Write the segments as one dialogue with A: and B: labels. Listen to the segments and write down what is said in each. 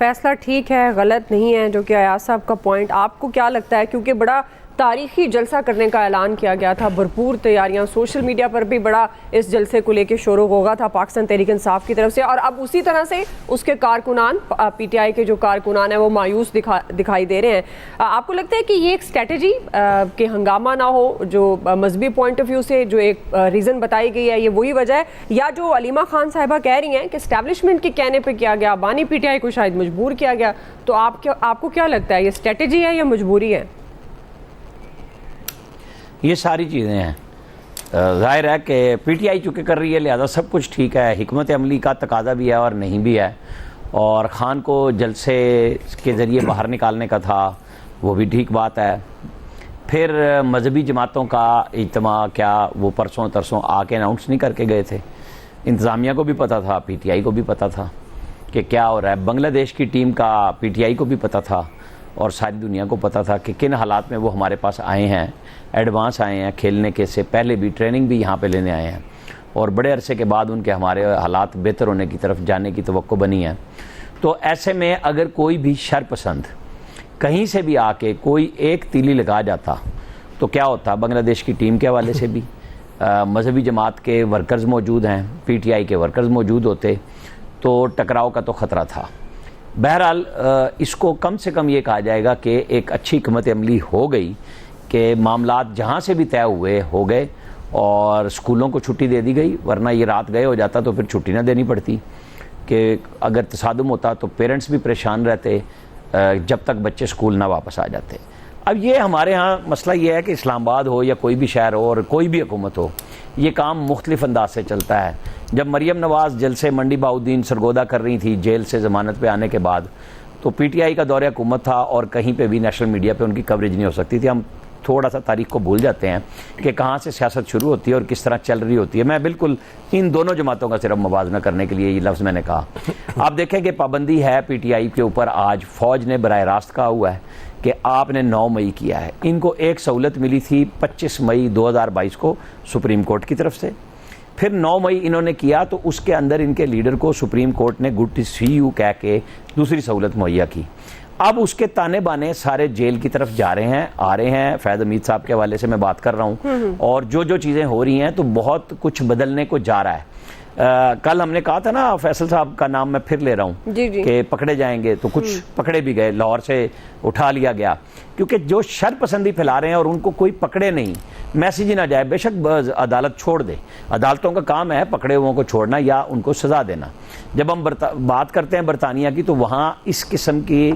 A: فیصلہ ٹھیک ہے، غلط نہیں ہے، جو کہ ایاز صاحب کا پوائنٹ، آپ کو کیا لگتا ہے؟ کیونکہ بڑا تاریخی جلسہ کرنے کا اعلان کیا گیا تھا، بھرپور تیاریاں، سوشل میڈیا پر بھی بڑا اس جلسے کو لے کے شور و غوغا تھا پاکستان تحریک انصاف کی طرف سے، اور اب اسی طرح سے اس کے کارکنان، پی ٹی آئی کے جو کارکنان ہیں وہ مایوس دکھائی دے رہے ہیں. آپ کو لگتا ہے کہ یہ ایک اسٹریٹجی کہ ہنگامہ نہ ہو، جو مذہبی پوائنٹ آف ویو سے جو ایک ریزن بتائی گئی ہے، یہ وہی وجہ ہے، یا جو علیمہ خان صاحبہ کہہ رہی ہیں کہ اسٹیبلشمنٹ کے کہنے پہ کیا گیا، بانی پی ٹی آئی کو شاید مجبور کیا گیا؟ تو آپ کو کیا لگتا ہے، یہ اسٹریٹجی ہے یا مجبوری ہے؟
B: یہ ساری چیزیں ہیں. ظاہر ہے کہ پی ٹی آئی چونکہ کر رہی ہے لہذا سب کچھ ٹھیک ہے، حکمت عملی کا تقاضا بھی ہے اور نہیں بھی ہے، اور خان کو جلسے کے ذریعے باہر نکالنے کا تھا، وہ بھی ٹھیک بات ہے. پھر مذہبی جماعتوں کا اجتماع کیا وہ پرسوں ترسوں آ کے اناؤنس نہیں کر کے گئے تھے؟ انتظامیہ کو بھی پتہ تھا، پی ٹی آئی کو بھی پتہ تھا کہ کیا ہو رہا ہے. بنگلہ دیش کی ٹیم کا پی ٹی آئی کو بھی پتہ تھا اور ساری دنیا کو پتہ تھا کہ کن حالات میں وہ ہمارے پاس آئے ہیں، ایڈوانس آئے ہیں کھیلنے کے سے پہلے بھی، ٹریننگ بھی یہاں پہ لینے آئے ہیں، اور بڑے عرصے کے بعد ان کے ہمارے حالات بہتر ہونے کی طرف جانے کی توقع بنی ہے. تو ایسے میں اگر کوئی بھی شر پسند کہیں سے بھی آ کے کوئی ایک تیلی لگا جاتا تو کیا ہوتا؟ بنگلہ دیش کی ٹیم کے حوالے سے بھی مذہبی جماعت کے ورکرز موجود ہیں، پی ٹی آئی کے ورکرز موجود ہوتے تو ٹکراؤ کا تو خطرہ تھا. بہرحال اس کو کم سے کم یہ کہا جائے گا کہ ایک اچھی حکمت عملی ہو گئی کہ معاملات جہاں سے بھی طے ہوئے ہو گئے، اور اسکولوں کو چھٹی دے دی گئی، ورنہ یہ رات گئے ہو جاتا تو پھر چھٹی نہ دینی پڑتی، کہ اگر تصادم ہوتا تو پیرنٹس بھی پریشان رہتے جب تک بچے اسکول نہ واپس آ جاتے. اب یہ ہمارے ہاں مسئلہ یہ ہے کہ اسلام آباد ہو یا کوئی بھی شہر ہو اور کوئی بھی حکومت ہو، یہ کام مختلف انداز سے چلتا ہے. جب مریم نواز جلسے منڈی بہاؤالدین سرگودا کر رہی تھی جیل سے ضمانت پہ آنے کے بعد، تو پی ٹی آئی کا دور حکومت تھا اور کہیں پہ بھی نیشنل میڈیا پہ ان کی کوریج نہیں ہو سکتی تھی. ہم تھوڑا سا تاریخ کو بھول جاتے ہیں کہ کہاں سے سیاست شروع ہوتی ہے اور کس طرح چل رہی ہوتی ہے. میں بالکل ان دونوں جماعتوں کا صرف موازنہ کرنے کے لیے یہ لفظ میں نے کہا. آپ دیکھیں کہ پابندی ہے پی ٹی آئی کے اوپر، آج فوج نے براہ راست کہا ہوا ہے کہ آپ نے 9 مئی کیا ہے. ان کو ایک سہولت ملی تھی 25 مئی 2022 کو سپریم کورٹ کی طرف سے، پھر 9 مئی انہوں نے کیا تو اس کے اندر ان کے لیڈر کو سپریم کورٹ نے گڈ ٹو سی یو کہہ کے دوسری سہولت مہیا کی. اب اس کے تانے بانے سارے جیل کی طرف جا رہے ہیں، آ رہے ہیں. فیض حمید صاحب کے حوالے سے میں بات کر رہا ہوں، اور جو چیزیں ہو رہی ہیں تو بہت کچھ بدلنے کو جا رہا ہے. کل ہم نے کہا تھا نا، فیصل صاحب کا نام میں پھر لے رہا ہوں کہ پکڑے جائیں گے، تو کچھ پکڑے بھی گئے، لاہور سے اٹھا لیا گیا، کیونکہ جو شر پسندی پھیلا رہے ہیں اور ان کو کوئی پکڑے نہیں، میسیج ہی نہ جائے. بے شک عدالت چھوڑ دے، عدالتوں کا کام ہے پکڑے ہوئوں کو چھوڑنا یا ان کو سزا دینا. جب ہم بات کرتے ہیں برطانیہ کی تو وہاں اس قسم کی،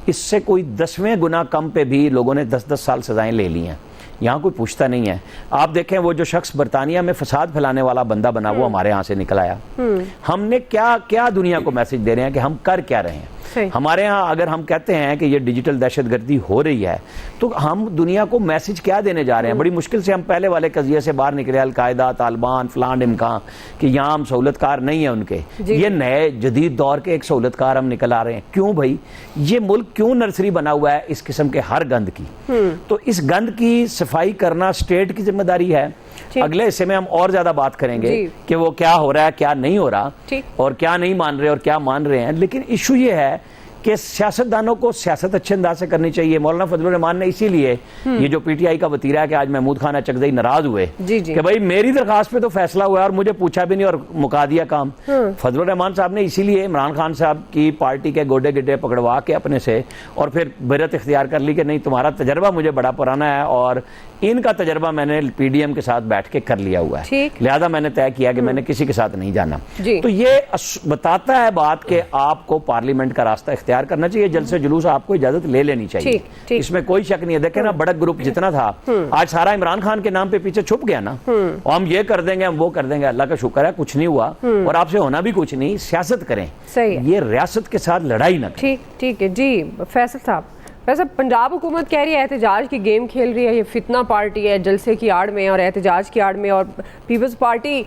B: اس سے کوئی 10ویں گنا کم پہ بھی لوگوں نے 10 سال سزائیں لے لی ہیں. یہاں کوئی پوچھتا نہیں ہے. آپ دیکھیں وہ جو شخص برطانیہ میں فساد پھیلانے والا بندہ بنا وہ ہمارے ہاں سے نکل آیا. ہم نے کیا دنیا کو میسج دے رہے ہیں کہ ہم کر کیا رہے ہیں؟ ہمارے ہاں اگر ہم کہتے ہیں کہ یہ ڈیجیٹل دہشت گردی ہو رہی ہے تو ہم دنیا کو میسج کیا دینے جا رہے ہیں؟ بڑی مشکل سے ہم پہلے والے قضیے سے باہر نکلے، القاعدہ، طالبان، فلان امکان، کہ یہاں ہم سہولت کار نہیں ہیں ان کے. یہ نئے جدید دور کے ایک سہولت کار ہم نکل آ رہے ہیں. کیوں بھائی؟ یہ ملک کیوں نرسری بنا ہوا ہے اس قسم کے ہر گند کی؟ تو اس گند کی صفائی کرنا اسٹیٹ کی ذمہ داری ہے. اگلے حصے میں ہم اور زیادہ بات کریں گے کہ وہ کیا ہو رہا ہے، کیا نہیں ہو رہا، اور کیا نہیں مان رہے اور کیا مان رہے ہیں. لیکن ایشو یہ ہے کہ سیاستدانوں کو سیاست اچھے انداز سے کرنی چاہیے. مولانا فضل الرحمان نے اسی لیے یہ جو پی ٹی آئی کا وتیرہ ہے کہ آج محمود خان اچکزئی ناراض ہوئے کہ بھائی میری درخواست پہ تو فیصلہ ہوا ہے اور مجھے پوچھا بھی نہیں اور مکا دیا کام. فضل الرحمان صاحب نے اسی لیے عمران خان صاحب کی پارٹی کے گوڈے گڈے پکڑوا کے اپنے سے اور پھر بیرت اختیار کر لی کہ نہیں، تمہارا تجربہ مجھے بڑا پرانا ہے اور ان کا تجربہ میں نے پی ڈی ایم کے ساتھ بیٹھ کے کر لیا ہوا ہے، لہذا میں نے طے کیا کہ میں نے کسی کے ساتھ نہیں جانا. تو یہ بتاتا ہے بات کہ آپ کو پارلیمنٹ کا راستہ اختیار کرنا چاہیے. جلسے جلوس آپ کو اجازت لے لینی چاہیے، اس میں کوئی شک نہیں ہے. دیکھیں نا، بڑک گروپ جتنا تھا آج سارا عمران خان کے نام پہ پیچھے چھپ گیا نا، اور ہم یہ کر دیں گے، ہم وہ کر دیں گے. اللہ کا شکر ہے کچھ نہیں ہوا اور آپ سے ہونا بھی کچھ نہیں. سیاست کریں، یہ ریاست کے ساتھ لڑائی نہ کریں.
A: ٹھیک ہے جی. فیصل صاحب، ویسے پنجاب حکومت کہہ رہی ہے احتجاج کی گیم کھیل رہی ہے، یہ فتنہ پارٹی ہے جلسے کی آڑ میں اور احتجاج کی آڑ میں، اور پیپلز پارٹی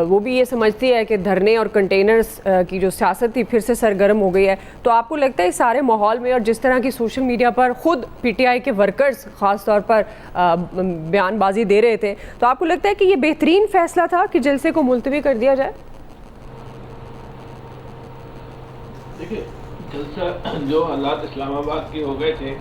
A: وہ بھی یہ سمجھتی ہے کہ دھرنے اور کنٹینرز کی جو سیاست تھی پھر سے سرگرم ہو گئی ہے. تو آپ کو لگتا ہے اس سارے ماحول میں اور جس طرح کی سوشل میڈیا پر خود پی ٹی آئی کے ورکرز خاص طور پر بیان بازی دے رہے تھے، تو آپ کو لگتا ہے کہ یہ بہترین فیصلہ تھا کہ جلسے کو ملتوی کر دیا جائے؟
C: دیکھیے جلسہ جو حالات اسلام آباد کے ہو گئے تھے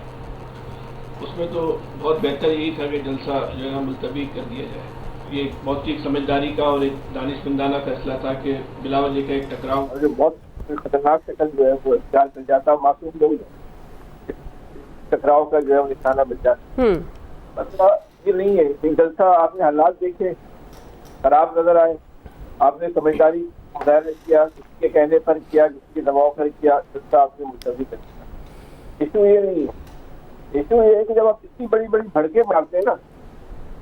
C: اس میں تو بہت بہتر یہی تھا کہ جلسہ جو ہے نا ملتوی کر دیا جائے. یہ بہت ہی سمجھداری کا اور ایک دانشمندانہ فیصلہ تھا کہ بلا وجہ کا ایک ٹکراؤ
D: جو بہت خطرناک شکل جو ہے وہ اختیار کر جاتا, معصوم لوگ ٹکراؤ کا جو ہے وہ نشانہ بن جاتا. مسئلہ یہ نہیں ہے کہ جلسہ آپ نے حالات دیکھے خراب نظر آئے, آپ نے سمجھداری مظاہرہ کیا, کسی کے کہنے پر کیا, کسی کے دباؤ پر کیا, جلسہ آپ نے ملتوی کر دیا. ایشو یہ نہیں ہے. ایشو یہ ہے کہ جب آپ اتنی بڑی بڑی بھڑکیں مارتے ہیں نا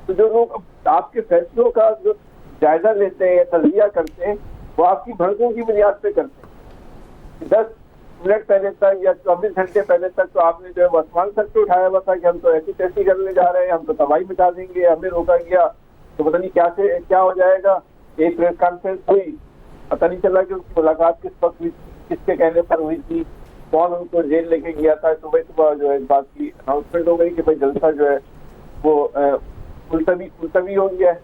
D: تو جو لوگ آپ کے فیصلوں کا جو جائزہ لیتے ہیں یا تجزیہ کرتے ہیں وہ آپ کی بھڑکوں کی بنیاد پہ کرتے ہیں. 10 منٹ پہلے تک یا 24 گھنٹے پہلے تک تو آپ نے جو ہے وہ آسمان سر پہ اٹھایا ہوا تھا کہ ہم تو ایسی تیسی کرنے جا رہے ہیں, ہم تو تباہی مٹا دیں گے, ہمیں روکا گیا تو پتہ نہیں کیا ہو جائے گا. ایک پریس کانفرنس ہوئی, پتہ نہیں چلا کہ اس کی ملاقات کس وقت ہوئی, کس کے کہنے پر ہوئی تھی, کون ان کو جیل لے کے گیا تھا. صبح جو ہے اس بات کی اناؤنسمنٹ ہو گئی کہ بھائی جلسہ جو ہے وہ ملتوی ہو گیا ہے.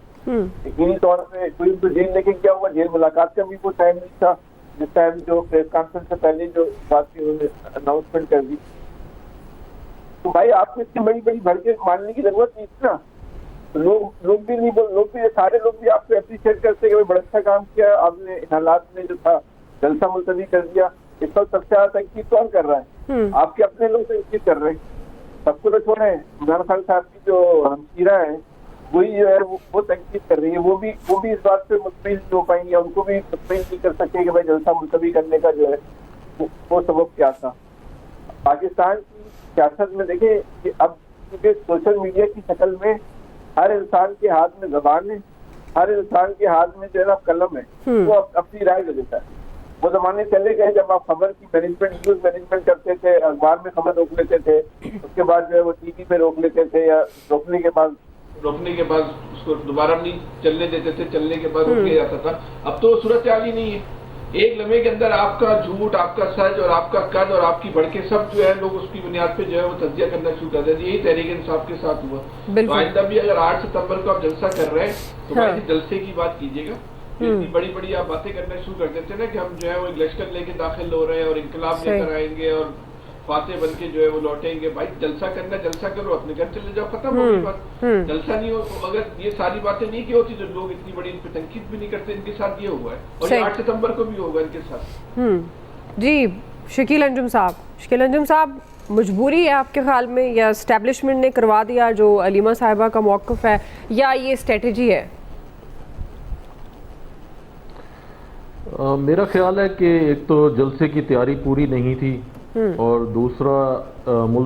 D: یقینی طور پہ کوئی ان کو جیل لے کے گیا ہوا, جیل ملاقات کا بھی وہ ٹائم نہیں تھا جس ٹائم جو پریس کانفرنس سے پہلے جو بات کی انہوں نے اناؤنسمنٹ کر دی. تو بھائی آپ کو اتنی بڑی بڑی بھڑکیں ماننے کی ضرورت نہیں تھی نا. لوگ بھی نہیں لوگ بھی سارے لوگ بھی آپ کو اپریشیٹ کرتے کہ بڑا اچھا کام کیا آپ نے, ان حالات میں جو تھا جلسہ ملتوی کر دیا. اس وقت سب سے زیادہ تنقید کون کر رہا ہے؟ آپ کے اپنے لوگ تنقید کر رہے ہیں. سب کو تو چھوڑیں, عمران خان صاحب کی جو ہمشیرہ ہے وہی جو ہے وہ تنقید کر رہی ہے. وہ بھی اس بات پہ مطمئن نہیں ہو پائیں گے, ان کو بھی مطمئن نہیں کر سکے کہ بھائی جلسہ ملتوی کرنے کا جو ہے وہ سبب کیا تھا. پاکستان کی سیاست میں دیکھیں کہ اب کیونکہ سوشل میڈیا کی شکل میں ہر انسان کے ہاتھ میں زبان ہے, ہر انسان کے ہاتھ میں جو ہے نا قلم ہے, وہ اپنی رائے دے دیتا ہے. وہ زمانے چلے گئے جب آپ خبر کی مینجمنٹ نیوز مینجمنٹ کرتے تھے, اخبار میں خبر روک لیتے تھے, اس کے بعد جو ہے وہ ٹی وی پہ روک لیتے تھے, یا روکنے کے بعد
C: اس کو دوبارہ نہیں چلنے دیتے تھے, چلنے کے بعد روک لیا جاتا تھا. اب تو صورت حال ہی نہیں ہے. ایک لمحے کے اندر آپ کا جھوٹ, آپ کا سچ اور آپ کا قد اور آپ کی بھڑکیں سب جو ہے لوگ اس کی بنیاد پہ جو ہے وہ تجزیہ کرنا شروع کر دیتے. یہی تحریک انصاف کے ساتھ ہوا. تو آئندہ بھی اگر 8 ستمبر کو آپ جلسہ کر رہے ہیں تو بھائی جلسے کی بات کیجیے گا. اتنی بڑی بڑی آپ باتیں کرنا شروع کر دیتے ہیں نا کہ ہم جو ہے وہ ایک لشکر لے کے داخل ہو رہے ہیں اور انقلاب لے کر آئیں گے اور فاتح بن کے جو ہے وہ لوٹیں گے. بھائی جلسہ کرنا, جلسہ کرو, اپنے گھر چلے جاؤ, ختم ہوگی بات. جلسہ نہیں ہو, اگر یہ ساری باتیں نہیں کی ہوتی تو لوگ اتنی بڑی ان پہ تنقید بھی نہیں کرتے. ان کے ساتھ یہ ہوا ہے اور یہ 8 ستمبر کو بھی ہوگا ان کے ساتھ.
A: جی شکیل انجم صاحب, مجبوری ہے آپ کے خیال میں یا اسٹیبلشمنٹ نے کروا دیا جو علیمہ صاحبہ کا موقف ہے, یا یہ اسٹریٹجی ہے؟
E: میرا خیال ہے کہ ایک تو جلسے کی تیاری پوری نہیں تھی, اور دوسرا ملک